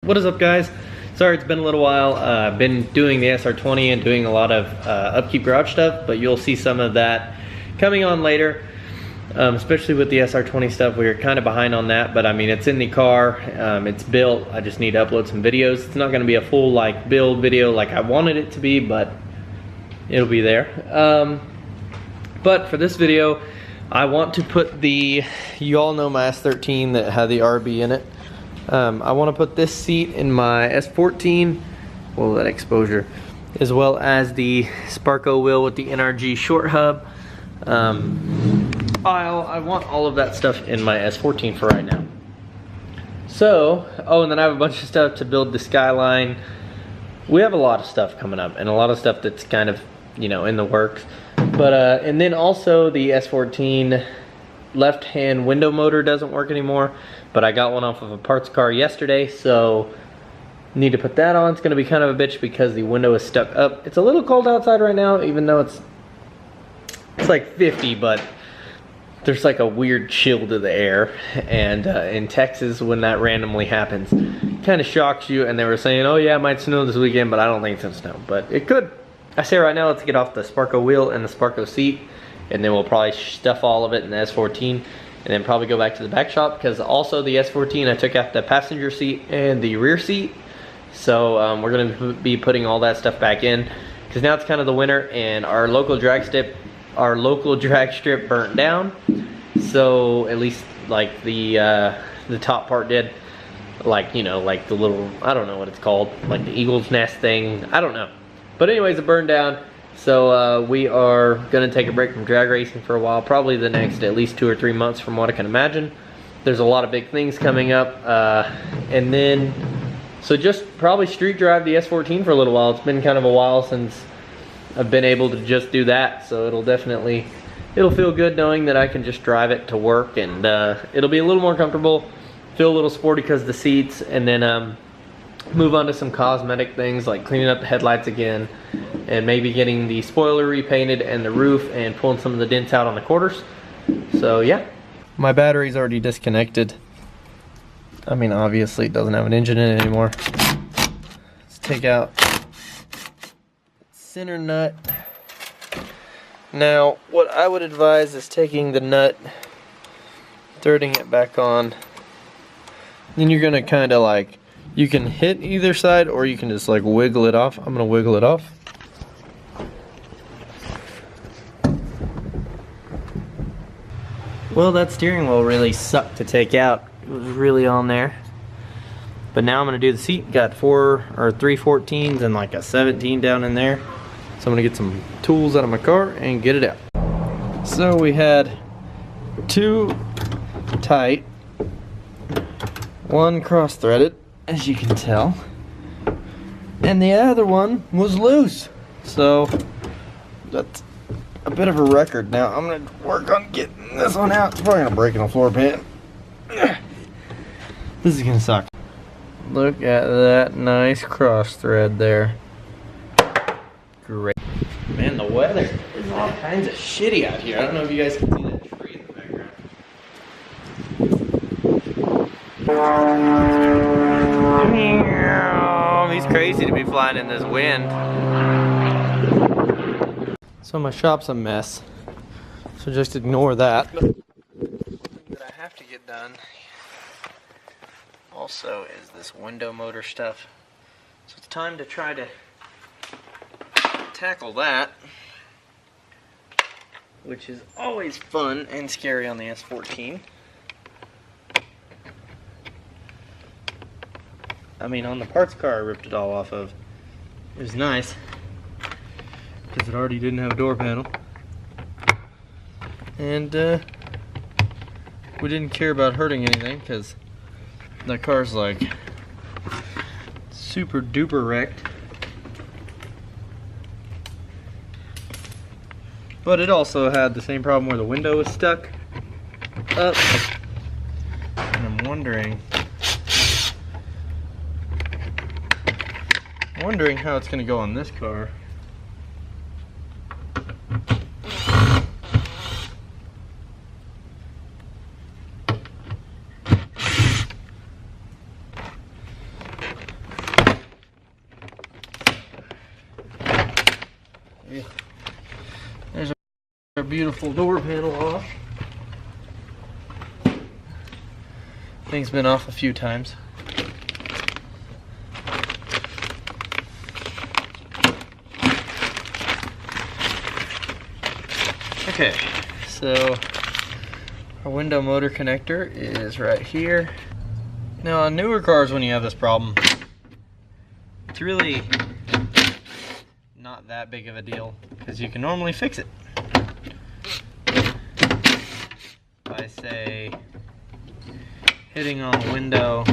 What is up, guys? Sorry it's been a little while. I've been doing the SR20 and doing a lot of upkeep garage stuff, but you'll see some of that coming on later. Especially with the SR20 stuff, we were kind of behind on that, but I mean, it's in the car, it's built. I just need to upload some videos. It's not going to be a full like build video like I wanted it to be, but it'll be there. But for this video, I want to put the, you all know my S13 that had the RB in it. I want to put this seat in my S14, well, that exposure, as well as the Sparco wheel with the NRG short hub. I want all of that stuff in my S14 for right now. So, oh, and then I have a bunch of stuff to build the Skyline. We have a lot of stuff coming up, and a lot of stuff that's kind of, you know, in the works. But, and then also the S14 left-hand window motor doesn't work anymore, but I got one off of a parts car yesterday, so need to put that on. It's going to be kind of a bitch because the window is stuck up. It's a little cold outside right now, even though it's like 50, but there's like a weird chill to the air, and in Texas when that randomly happens, it kind of shocks you. And they were saying, oh yeah, it might snow this weekend, but I don't think it's gonna snow, but it could. I say right now, let's get off the Sparco wheel and the Sparco seat, and then we'll probably stuff all of it in the S14, and then probably go back to the back shop, because also the S14 I took out the passenger seat and the rear seat, so we're gonna be putting all that stuff back in, because now it's kind of the winter and our local drag strip burnt down. So at least like the top part did, like, you know, like the little, I don't know what it's called, like the eagle's nest thing, I don't know, but anyways, it burned down. So we are gonna take a break from drag racing for a while, probably the next at least 2 or 3 months from what I can imagine. There's a lot of big things coming up, and then so just probably street drive the S14 for a little while. It's been kind of a while since I've been able to just do that, so it'll feel good knowing that I can just drive it to work, and it'll be a little more comfortable, feel a little sporty because of the seats, and then move on to some cosmetic things like cleaning up the headlights again, and maybe getting the spoiler repainted and the roof, and pulling some of the dents out on the quarters. So yeah, my battery's already disconnected. I mean, obviously it doesn't have an engine in it anymore. Let's take out center nut. Now, what I would advise is taking the nut, threading it back on. Then you're gonna kind of like, you can hit either side, or you can just like wiggle it off. I'm gonna wiggle it off. Well, that steering wheel really sucked to take out. It was really on there. But now I'm gonna do the seat. Got 3 14s and like a 17 down in there. So I'm gonna get some tools out of my car and get it out. So we had 2 tight, 1 cross-threaded, as you can tell, and the other one was loose. So that's a bit of a record. Now I'm gonna work on getting this one out. It's probably gonna break in the floor pan. This is gonna suck. Look at that nice cross thread there. Great. Man, the weather is all kinds of shitty out here. I don't know if you guys can see that tree in the background. He's crazy to be flying in this wind. So my shop's a mess, so just ignore that. But that I have to get done also is this window motor stuff. So it's time to try to tackle that, which is always fun and scary on the S14. I mean, on the parts car I ripped it all off of. It was nice because it already didn't have a door panel, and we didn't care about hurting anything because that car's like super duper wrecked. But it also had the same problem where the window was stuck up, and I'm wondering how it's going to go on this car. beautiful door panel off. Thing's been off a few times. Okay, so our window motor connector is right here. Now on newer cars, when you have this problem, it's really not that big of a deal because you can normally fix it by, say, hitting on the window,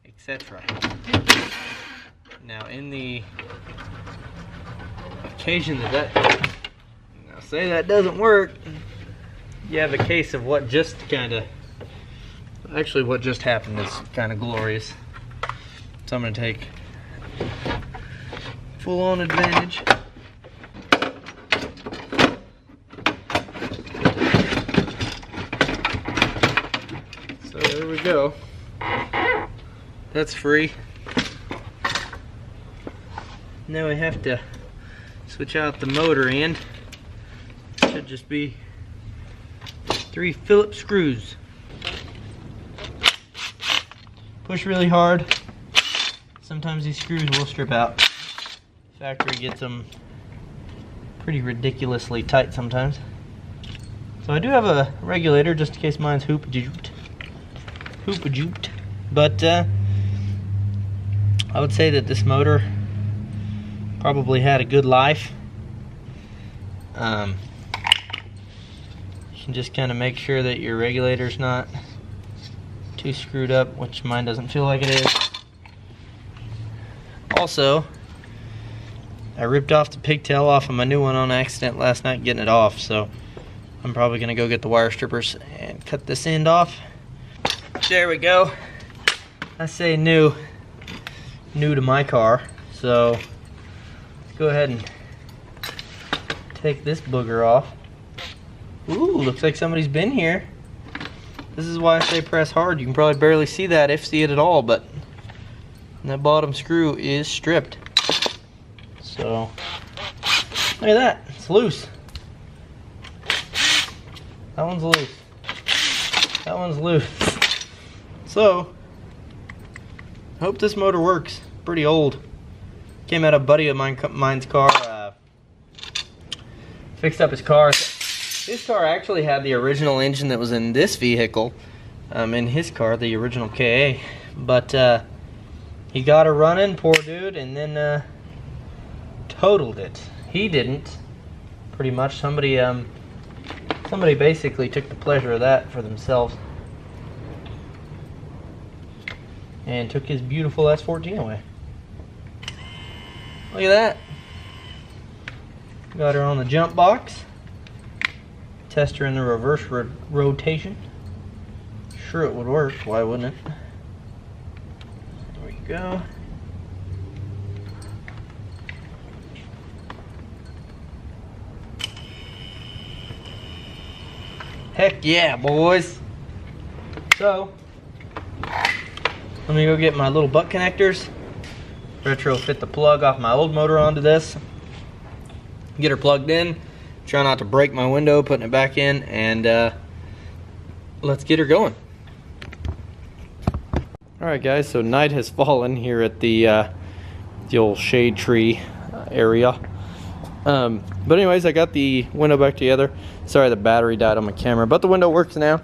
etc. Now in the occasion that say that doesn't work, you have a case of what just what just happened is kind of glorious. So I'm going to take full-on advantage. So there we go. That's free. Now we have to switch out the motor end. Should just be 3 Phillips screws. Push really hard. Sometimes these screws will strip out. Factory gets them pretty ridiculously tight sometimes. So I do have a regulator just in case mine's hoop-a-jooped. But I would say that this motor probably had a good life. You can just kind of make sure that your regulator's not too screwed up, which mine doesn't feel like it is. Also, I ripped off the pigtail off of my new one on accident last night getting it off, so I'm probably gonna go get the wire strippers and cut this end off. There we go. I say new to my car, so let's go ahead and take this booger off. Ooh, looks like somebody's been here. This is why I say press hard. You can probably barely see that, if see it at all, but that bottom screw is stripped. So, look at that, it's loose. That one's loose. That one's loose. So, I hope this motor works. Pretty old. Came out of a buddy of mine's car. Fixed up his car. His car actually had the original engine that was in this vehicle, in his car, the original KA, but he got her running, poor dude, and then totaled it. He didn't, pretty much. Somebody basically took the pleasure of that for themselves and took his beautiful S14 away. Look at that. Got her on the jump box. Test her in the reverse rotation. Sure, it would work. Why wouldn't it? There we go. Heck yeah, boys. So, let me go get my little butt connectors. Retrofit the plug off my old motor onto this. Get her plugged in. Try not to break my window, putting it back in, and let's get her going. Alright guys, so night has fallen here at the old shade tree area. But anyways, I got the window back together. Sorry the battery died on my camera, but the window works now.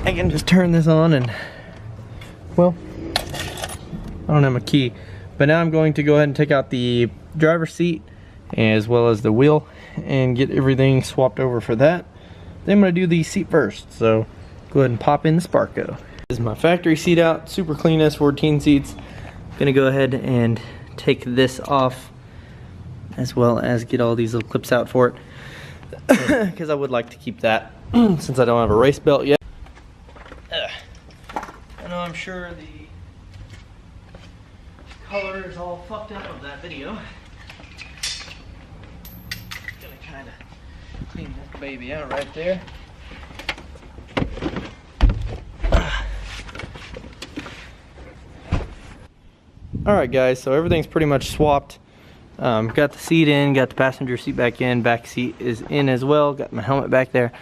I can just turn this on and, well, I don't have my key. But now I'm going to go ahead and take out the driver's seat as well as the wheel and get everything swapped over for that. Then I'm going to do the seat first, so go ahead and pop in the Sparco. This is my factory seat out, super clean S14 seats. I'm going to go ahead and take this off as well as get all these little clips out for it because I would like to keep that since I don't have a race belt yet. I know I'm sure the color is all fucked up of that video. Kind of clean this baby out right there. Alright guys, so everything's pretty much swapped. Got the seat in, got the passenger seat back in, back seat is in as well, got my helmet back there.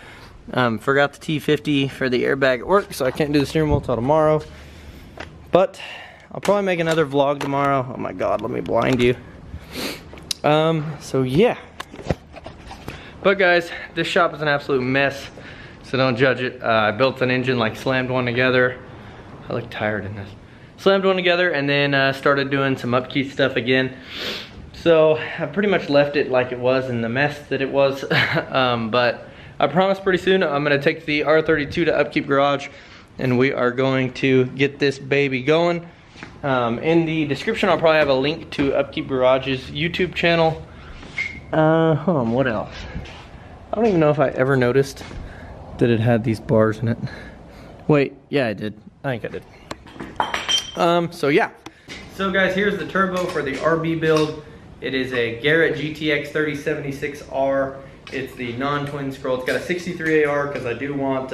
Forgot the T50 for the airbag at work, so I can't do the steering wheel till tomorrow. But I'll probably make another vlog tomorrow. Oh my god, let me blind you. So yeah. But guys, this shop is an absolute mess, so don't judge it. I built an engine, like slammed one together. I look tired in this. Slammed one together and then started doing some upkeep stuff again. So I pretty much left it like it was in the mess that it was. But I promise pretty soon I'm gonna take the R32 to Upkeep Garage and we are going to get this baby going. In the description I'll probably have a link to Upkeep Garage's YouTube channel. Hold on, what else? I don't even know if I ever noticed that it had these bars in it. Wait, yeah I did. I think I did. So yeah. So guys, here's the turbo for the RB build. It is a Garrett GTX 3076R. It's the non-twin scroll. It's got a 63 AR because I do want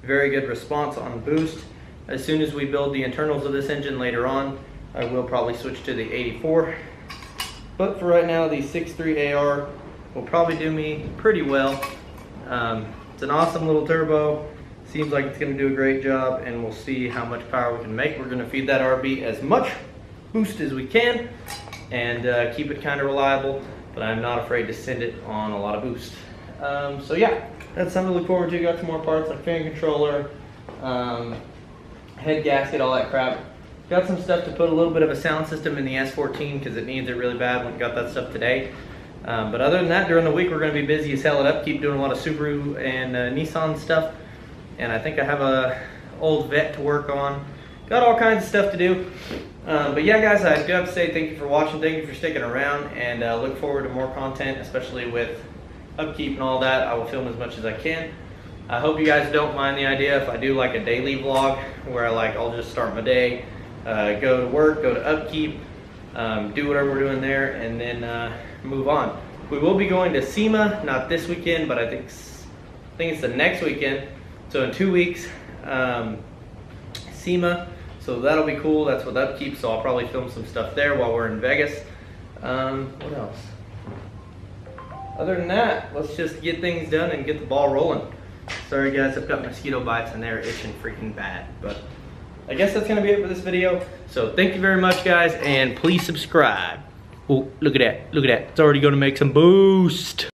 very good response on boost. As soon as we build the internals of this engine later on, I will probably switch to the 84. But for right now, the 63 AR will probably do me pretty well. It's an awesome little turbo. Seems like it's going to do a great job, and we'll see how much power we can make. We're going to feed that RB as much boost as we can and keep it kind of reliable, but I'm not afraid to send it on a lot of boost. So yeah, that's something to look forward to. Got some more parts like fan controller, head gasket, all that crap. Got some stuff to put a little bit of a sound system in the S14 because it needs it really bad. Went and got that stuff today. But other than that, during the week we're going to be busy as hell at Upkeep doing a lot of Subaru and Nissan stuff. And I think I have a old vet to work on. Got all kinds of stuff to do. But yeah guys, I do have to say thank you for watching, thank you for sticking around, and look forward to more content, especially with Upkeep and all that. I will film as much as I can. I hope you guys don't mind the idea if I do like a daily vlog where I'll just start my day, go to work, go to Upkeep, do whatever we're doing there, and then move on. We will be going to SEMA, not this weekend, but I think it's the next weekend. So in 2 weeks, SEMA. So that'll be cool. That's with Upkeep. So I'll probably film some stuff there while we're in Vegas. What else? Other than that, let's just get things done and get the ball rolling. Sorry guys, I've got mosquito bites and they're itching freaking bad. But I guess that's gonna be it for this video. So thank you very much guys, and please subscribe. Oh, look at that, look at that. It's already gonna make some boost.